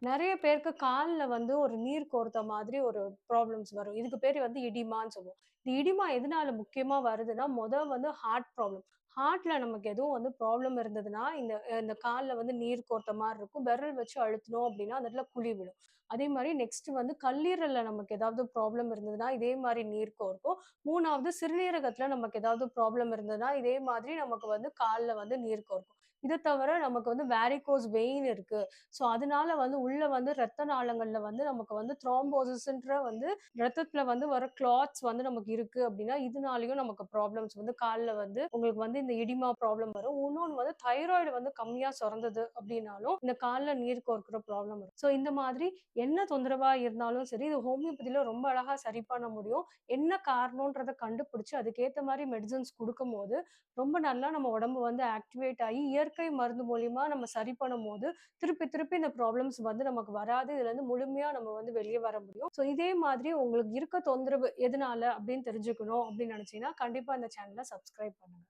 நெறைய பேருக்கு கால்ல வந்து ஒரு நீர் கோர்த்த மாதிரி ஒரு ப்ராப்ளம்ஸ் வரும். இதுக்கு பேரு வந்து இடிமான்னு சொல்லுவோம். இந்த இடிமா எதனால முக்கியமா வருதுன்னா, வந்து ஹார்ட் ப்ராப்ளம். ஹார்ட்ல நமக்கு எதுவும் வந்து ப்ராப்ளம் இருந்ததுன்னா, இந்த கால்ல வந்து நீர் கோர்த்த மாரி இருக்கும். விரல் வச்சு அழுத்துனோம் அப்டின்னா, அந்த இடத்துல குழி விழும். அதே மாரி நெக்ஸ்ட் வந்து கல்லீரல்ல நமக்கு ஏதாவது ப்ராப்ளம் இருந்ததுன்னா, இதே மாரி நீர் கோர்க்கும். 3வது சிறுநீரகத்துல நமக்கு ஏதாவது ப்ராப்ளம் இருந்ததுன்னா, இதே மாதிரி நமக்கு வந்து கால்ல வந்து நீர் கோர்க்கும். இத தவிர நமக்கு வந்து வேரிகோஸ் வெயின் இருக்கு. ஸோ, அதனால வந்து உள்ள வந்து ரத்த நாளங்கள்ல வந்து நமக்கு வந்து த்ரோம்போசிஸ்ன்ற வந்து ரத்தத்துல வந்து வர கிளாட்ஸ் வந்து நமக்கு இருக்கு அப்டின்னா, இதனாலயும் நமக்கு ப்ராப்ளம்ஸ் வந்து கால்ல வந்து உங்களுக்கு வந்து இந்த இடிமா ப்ராப்ளம் வரும். இன்னொன்னு வந்து தைராய்டு வந்து கம்மியா சுரந்தது அப்டின்னாலும், இந்த கால்ல நீர் கோர்க்கிற ப்ராப்ளம் வரும். ஸோ, இந்த மாதிரி என்ன தொந்தரவா இருந்தாலும் சரி, இது ஹோமியோபதில ரொம்ப அழகா சரி பண்ண முடியும். என்ன காரணம்ன்றத கண்டுபிடிச்சு அதுக்கேத்த மாரி மெடிசின்ஸ் குடுக்கும்போது, ரொம்ப நல்லா நம்ம உடம்பு வந்து ஆக்டிவேட் ஆயி, இயற்கை மருந்து மூலியமா நம்ம சரி பண்ணும்போது, திருப்பி திருப்பி இந்த ப்ராப்ளம்ஸ் வந்து நமக்கு வராது. இதுலருந்து முழுமையா நம்ம வந்து வெளிய வர முடியும். ஸோ இதே மாதிரி உங்களுக்கு இருக்க தொந்தரவு எதனால அப்படின்னு தெரிஞ்சுக்கணும் அப்படின்னு நினைச்சீங்கன்னா, கண்டிப்பா இந்த சேனல சப்ஸ்கிரைப் பண்ணுங்க.